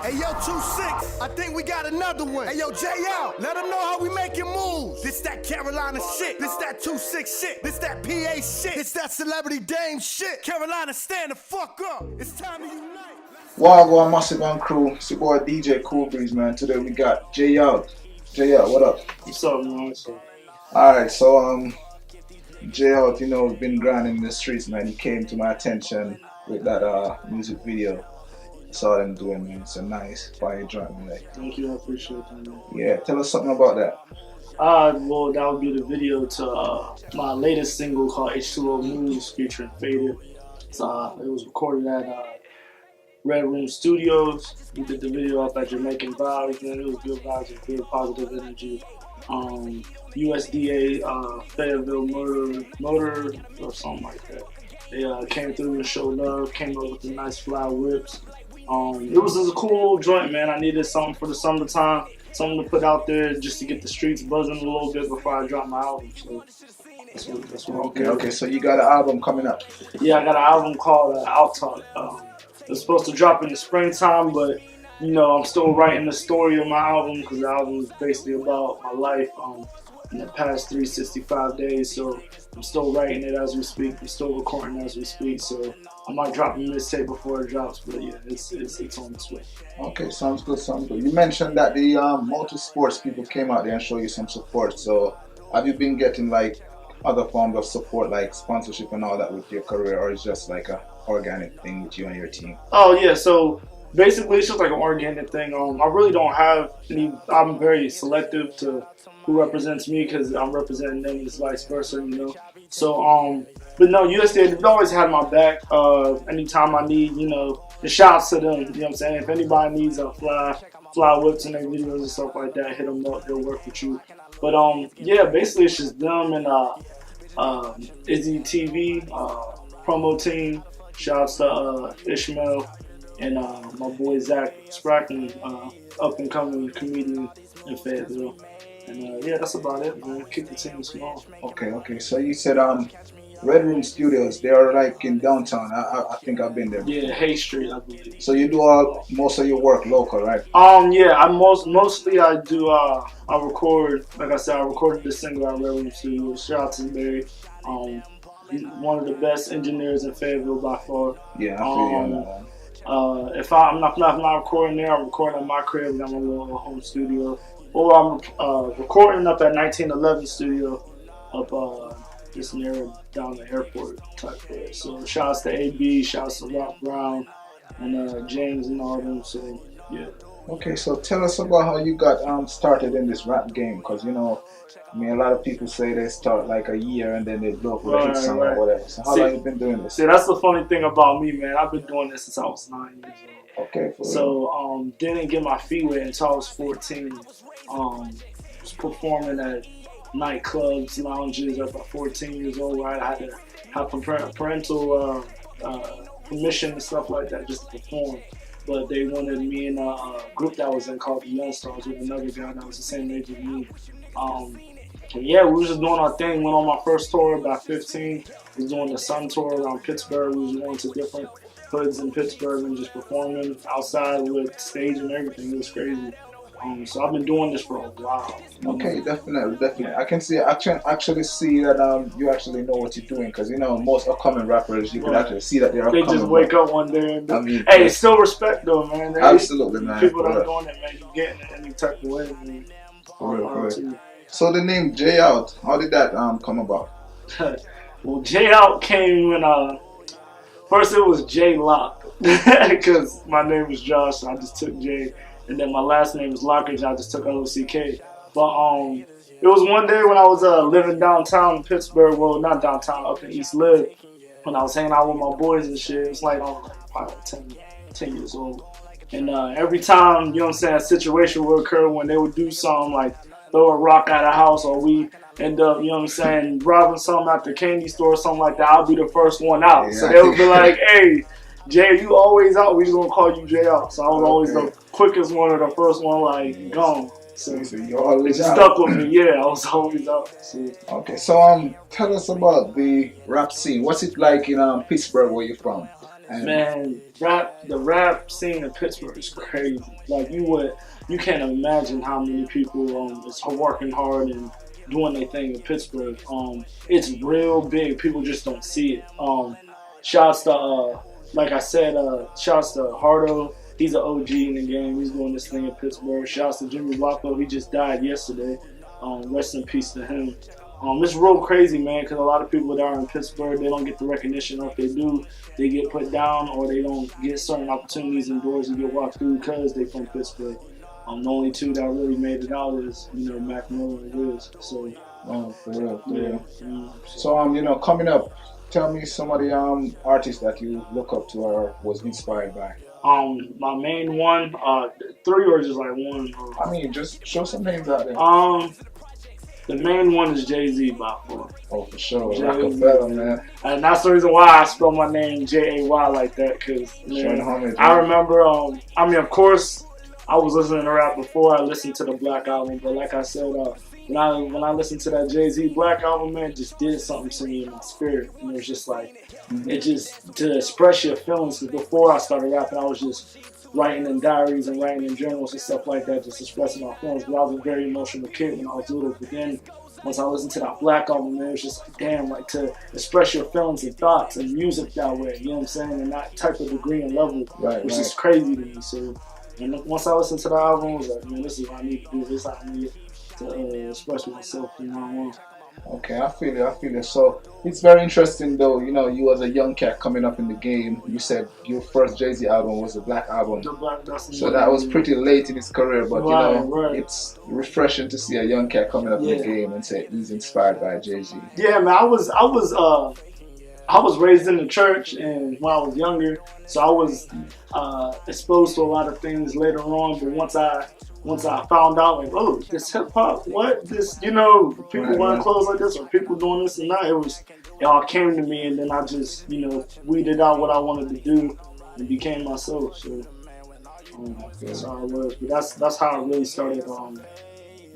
Hey yo, 2-6, I think we got another one. Hey yo, Jay Out, let them know how we making moves. This that Carolina shit, this that 2-6 shit, this that PA shit, this that celebrity dame shit. Carolina, stand the fuck up. It's time to unite. Wagwan Massive and crew, it's your boy DJ Cool Breeze, man. Today we got Jay Out. Jay Out, what up? What's up, man? Alright, so Jay Out, been grinding in the streets, man. He came to my attention with that music video. Saw them doing, man. It's a nice fire joint, man. Thank you, I appreciate that, man. Yeah, tell us something about that. Well, that would be the video to my latest single called H2O News featuring FAYETTEVILLE. It was recorded at Red Room Studios. We did the video up at Jamaican Vibes, man. It was good vibes and good positive energy. USDA Fayetteville motor or something like that. They came through and showed love, came up with the nice fly whips. It was just a cool joint, man. I needed something for the summertime, something to put out there just to get the streets buzzing a little bit before I drop my album. So that's what Okay, so you got an album coming up. Yeah, I got an album called Out Talk. It was supposed to drop in the springtime, but I'm still writing the story of my album because the album is basically about my life in the past 365 days. So I'm still writing it as we speak. I'm still recording as we speak. So I might drop a mixtape before it drops, but yeah, it's on its way. Okay, sounds good. You mentioned that the motorsports people came out there and showed you some support. So have you been getting like other forms of support, like sponsorship and all that with your career, or is just like a organic thing with you and your team? Oh yeah, so basically it's just like an organic thing. I really don't have any. I'm very selective to who represents me because I'm representing them, and vice versa, So but no, USDA, they've always had my back. Anytime I need, the shouts to them. You know what I'm saying? If anybody needs a fly whips and their videos and stuff like that, hit them up. They'll work with you. But yeah, basically it's just them and Izzy TV promo team. Shouts to Ishmael and my boy Zach Spracken, up and coming comedian in Fayetteville. And yeah, that's about it, man. Keep the team small. Okay. So you said Red Room Studios, they are like in downtown. I think I've been there before. Yeah, Hay Street, I believe. So you do most of your work local, right? Yeah, I mostly I do I record, like I said, I recorded this single at Red Room Studios. Shout out to Barry. He's one of the best engineers in Fayetteville by far. Yeah, I feel you on that one. If I'm not recording there, I'm recording at my crib. I got my little home studio. Or I'm recording up at 1911 studio up just near down the airport type place. So shouts to AB, shouts to Rock Brown and James and all them. So yeah. Okay, so tell us about how you got started in this rap game, because a lot of people say they start like a year and then they blow up with a hit song or whatever. So how long you been doing this? See, that's the funny thing about me, man. I've been doing this since I was 9 years old. Okay. So didn't get my feet wet until I was 14. Was performing at nightclubs, lounges at about 14 years old, where I had to have parental permission and stuff like that just to perform. But they wanted me in a group that I was in called the Young Stars with another guy that was the same age as me. Yeah, we were just doing our thing. Went on my first tour about 15. Was doing the Sun Tour around Pittsburgh. We was going to different hoods in Pittsburgh and just performing outside with stage and everything. It was crazy. So I've been doing this for a while. Okay, definitely. I can actually see that you actually know what you're doing, because most upcoming rappers, you can actually see that they're upcoming. They just wake up one day and hey, still respect though, man. Absolutely, man. People that are doing it, man, you getting it any type of way, man. For real. So the name Jay Out, how did that come about? Well, Jay Out came when first it was J Lock because my name was Josh, so I just took J. And then my last name was Lockridge, I just took L-O-C-K. But it was one day when I was living downtown in Pittsburgh, well, not downtown, up in East Lib, when I was hanging out with my boys and shit. It was like I was probably 10 years old. And every time, a situation would occur when they would do something like throw a rock at a house, or we end up, robbing something at the candy store or something like that, I'll be the first one out. Yeah, so they would be like, hey, Jay, you always out. We just gonna call you Jay Out. So I was always the quickest one or the first one, like gone. So you always stuck with me. Yeah, I was always out. So. Okay, so tell us about the rap scene. What's it like in Pittsburgh, where you're from? And Man, the rap scene in Pittsburgh is crazy. Like you can't imagine how many people is working hard and doing their thing in Pittsburgh. It's real big. People just don't see it. Shouts to like I said, shouts to Hardo. He's an OG in the game. He's doing this thing in Pittsburgh. Shouts to Jimmy Waco. He just died yesterday. Rest in peace to him. It's real crazy, man, because a lot of people that are in Pittsburgh, they don't get the recognition, or if they do, they get put down, or they don't get certain opportunities and doors to get walked through because they from Pittsburgh. The only two that really made it out is, Mac Miller and Wiz. So, for real, for real. yeah. So, coming up, tell me some of the artists that you look up to or was inspired by. My main one, 3 or just like one. I mean, just show some names out there. The main one is Jay-Z by far. Oh, for sure. Jay-Z. Rockefeller, man. And that's the reason why I spell my name Jay like that, because Showing homage, I man. remember, of course, I was listening to rap before I listened to the Black album, but like I said, when I listened to that Jay-Z Black album, man, it just did something to me in my spirit. And it was just like, it just, to express your feelings, because before I started rapping, I was just writing in diaries and writing in journals and stuff like that, just expressing my feelings. But I was a very emotional kid when I was little. But then once I listened to that Black album, man, it was just like, damn, like to express your feelings and thoughts and music that way, you know what I'm saying? And that type of degree and level was just crazy to me. So, and once I listened to the album, I was like, man, this is what I need to do. This is how I need to express myself, Okay, I feel it. So it's very interesting though, you as a young cat coming up in the game, you said your first Jay-Z album was the Black album. So that was pretty late in his career, but it's refreshing to see a young cat coming up in the game and say he's inspired by Jay-Z. Yeah, man, I was raised in the church, and when I was younger, so I was exposed to a lot of things later on, but once I found out, like, oh, this hip hop, what this, people wearing clothes like this, or people doing this and that, it all came to me, and then I just, weeded out what I wanted to do and became myself. So that's how it was. But that's how I really started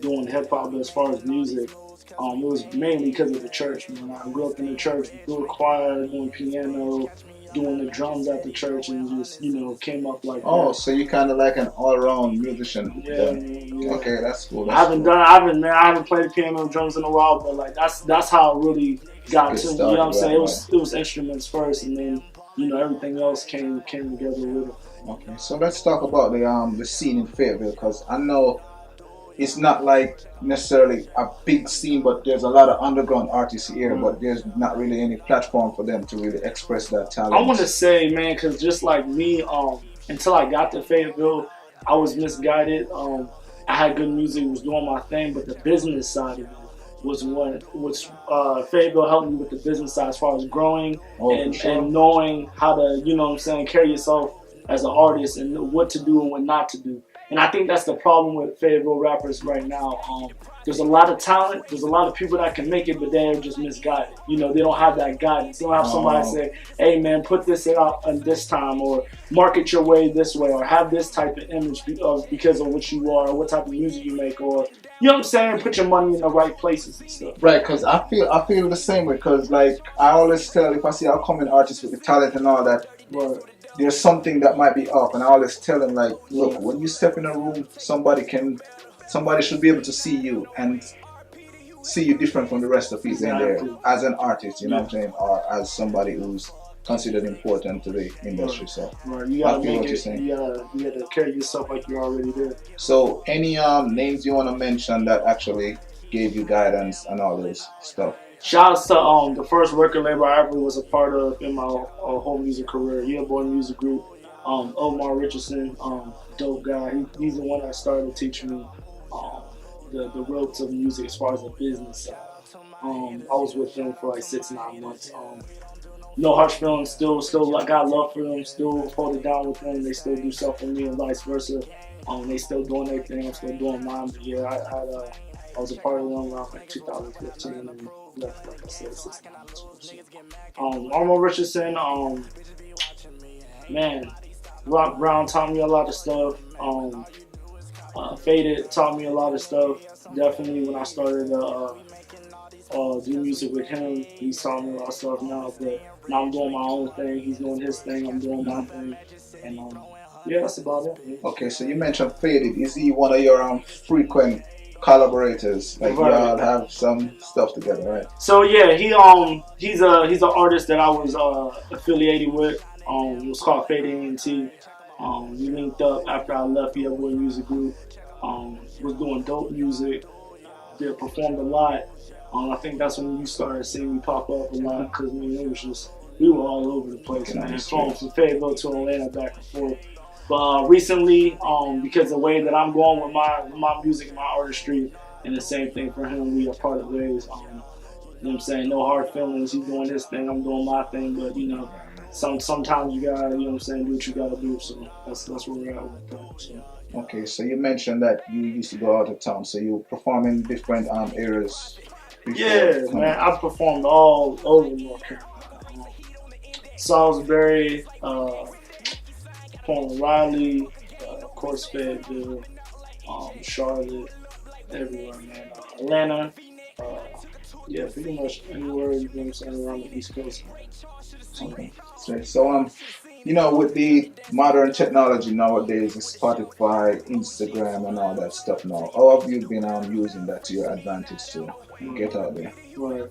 doing hip hop. But as far as music, it was mainly because of the church. Man, I grew up in the church, doing choir, doing piano, doing the drums at the church, and just came up like that. So you kind of like an all-around musician. Yeah. Okay, that's cool. I haven't played piano and drums in a while, but like that's how it really got to me. You know what I'm saying? It was instruments first, and then everything else came together with it. Okay, so let's talk about the scene in Fayetteville, because I know it's not like necessarily a big scene, but there's a lot of underground artists here, but there's not really any platform for them to really express that talent. I want to say, man, because just like me, until I got to Fayetteville, I was misguided. I had good music, was doing my thing, but the business side of it was Fayetteville helped me with the business side as far as growing and knowing how to, carry yourself as an artist and what to do and what not to do. And I think that's the problem with Fayetteville rappers right now. There's a lot of talent. There's a lot of people that can make it, but they're just misguided. They don't have that guidance. They don't have somebody say, hey, man, put this out this time, or market your way this way, or have this type of image because of what you are, or what type of music you make, or, you know what I'm saying, put your money in the right places and stuff. Right, because I feel the same way, because, like, I always tell, if I see upcoming artists with the talent and all that, there's something that might be off, and I always tell them, like, look, when you step in a room, somebody should be able to see you and see you different from the rest of people in there as an artist, you know what I'm saying, or as somebody who's considered important to the industry. So you gotta make it. You gotta carry yourself like you're already there. So any names you want to mention that actually gave you guidance and all this stuff? Shout out to the first record label I ever was a part of in my whole music career, Yeah Boy Music Group. Omar Richardson, dope guy. He's the one that started to teach me the ropes of music as far as the business side. I was with them for like 6-9 months. No harsh feelings, still got love for them, still hold it down with them. They still do stuff for me and vice versa. They still doing their thing, I'm still doing mine. But yeah, I was a part of them around like 2015 and left, like I said, 6-9 months. Omar Richardson, man, Rock Brown taught me a lot of stuff. Faded taught me a lot of stuff. Definitely when I started do music with him, he taught me a lot of stuff now. But Now I'm doing my own thing. He's doing his thing. I'm doing my thing. And yeah, that's about it. Man. Okay, so you mentioned Faded. Is he one of your frequent collaborators? Like Right. y'all have some stuff together, right? So yeah, he's an artist that I was affiliated with. It was called Fade A&T. We linked up after I left the Boy Music Group. Was doing dope music. Did performed a lot. I think that's when you started seeing me pop up a lot because I mean it was just we were all over the place, man. From Fayetteville to Atlanta, back and forth. But recently, because the way that I'm going with my music and my artistry, and the same thing for him, we are part of ways. You know what I'm saying? No hard feelings. He's doing his thing, I'm doing my thing. But you know, sometimes you gotta, you know what I'm saying, do what you gotta do. So that's where we're at with that. So. Okay, so you mentioned that you used to go out of town, so you perform in different areas. Yeah, man, I've performed all over North Carolina. Salisbury, Point Riley, of course Fayetteville, Charlotte, everywhere, man. Atlanta, yeah, pretty much anywhere, you know what I'm saying, around the East Coast. Okay. So you know, with the modern technology nowadays, Spotify, Instagram, and all that stuff now, how have you been using that to your advantage to get out there? Right.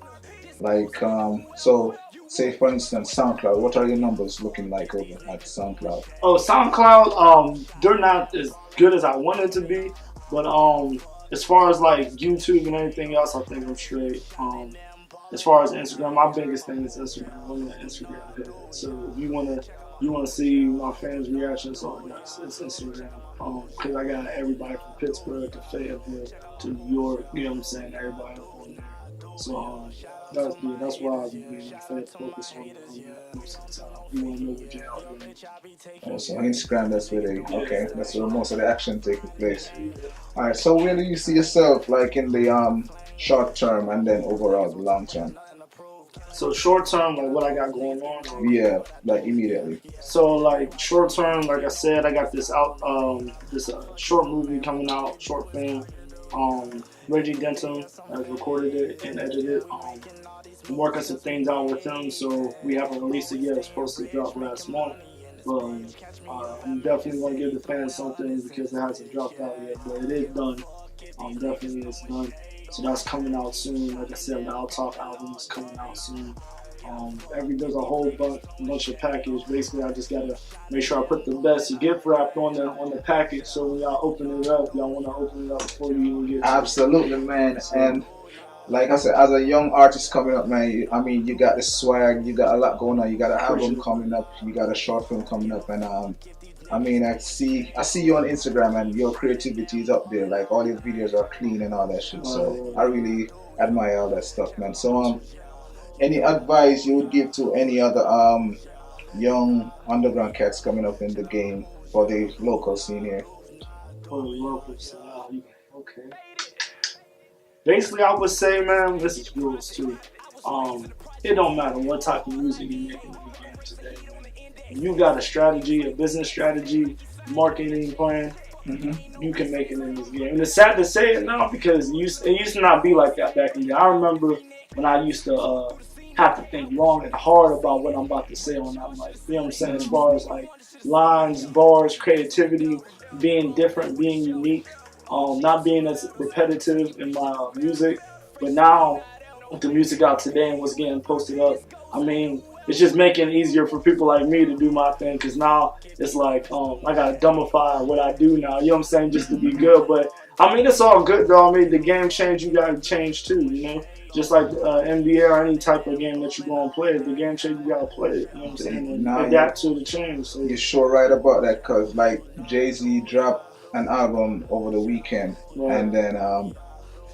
Like, so say for instance, SoundCloud. What are your numbers looking like over at SoundCloud? Oh, SoundCloud, they're not as good as I wanted to be, but as far as like YouTube and everything else, I think I'm straight. As far as Instagram, my biggest thing is Instagram. I'm an Instagram head. So if you wanna see my fans' reactions on that, it's Instagram. Because I got everybody from Pittsburgh to Fayetteville to New York, you know what I'm saying, everybody up on there. So that's why I've been focused on that most of the time. You want to know what Jay Out doing. Oh, so Instagram, that's where that's where most of the action taking place. Alright, so where do you see yourself like in the short term and then overall the long term? So short term, like what I got going on. Yeah, like immediately. So like short term, like I said, I got this short movie coming out, short film. Reggie Denton has recorded it and edited it. I'm working some things out with him, so we haven't released it yet. It's supposed to drop last month. But I'm definitely going to give the fans something because it hasn't dropped out yet, but it is done. Definitely it's done. So that's coming out soon. Like I said, the Out album is coming out soon. There's a whole bunch of package. Basically, I just gotta make sure I put the best gift wrap on the package. So when y'all open it up, y'all want to open it up before you even get. Absolutely, man. And like I said, as a young artist coming up, man, you got the swag, you got a lot going on. You got an album coming up, you got a short film coming up, and I see you on Instagram, and your creativity is up there. Like all your videos are clean and all that shit. So I really admire all that stuff, man. So any advice you would give to any other young underground cats coming up in the game for the local scene here? For the local scene, okay. Basically, I would say, man, this is rules too. It don't matter what type of music you make in the game today, man. If you got a strategy, a business strategy, marketing plan, you can make it in this game. And it's sad to say it now because it used to not be like that back in the day. I remember when I used to have to think long and hard about what I'm about to say on that mic. You know what I'm saying? As far as like lines, bars, creativity, being different, being unique, not being as repetitive in my music. But now with the music out today and what's getting posted up, I mean, it's just making it easier for people like me to do my thing because now it's like I gotta dumbify what I do now. You know what I'm saying? Just to be good. But I mean, it's all good though. I mean, the game changed, you gotta change too. You know. Just like NBA or any type of game that you're going to play, if the game change, you got to play it. You know what I'm saying? And adapt to the change. So. You're sure right about that because, like, Jay-Z dropped an album over the weekend, and then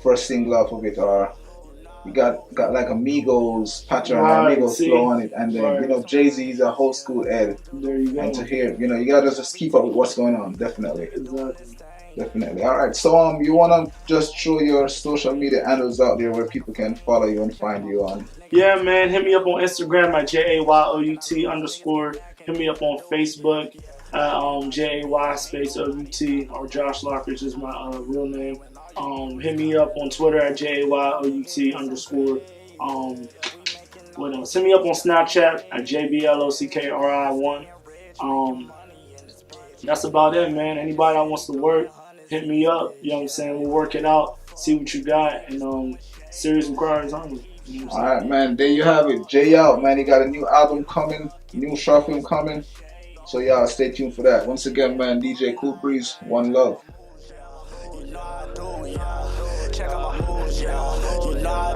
first single off of it you got like Amigos pattern, Amigos flow on it, and then you know Jay-Z is a whole school head. There you go. And to hear, you know, you gotta just keep up with what's going on. Definitely. Exactly. Definitely. All right. So you wanna just throw your social media handles out there where people can follow you and find you on? Yeah, man. Hit me up on Instagram at JAYOUT_. Hit me up on Facebook at JAY_OUT, or Josh Lockridge is my real name. Hit me up on Twitter at JAYOUT_. But hit me up on Snapchat at JBLOCKRI1. That's about it, man. Anybody that wants to work, hit me up. You know what I'm saying? We'll work it out, see what you got, and serious inquiries only. You know what I'm saying? Alright, man, there you have it. Jay Out, man. He got a new album coming, new short film coming. So y'all stay tuned for that. Once again, man, DJ Cool Breeze, one love. Check out my moves, yeah. You know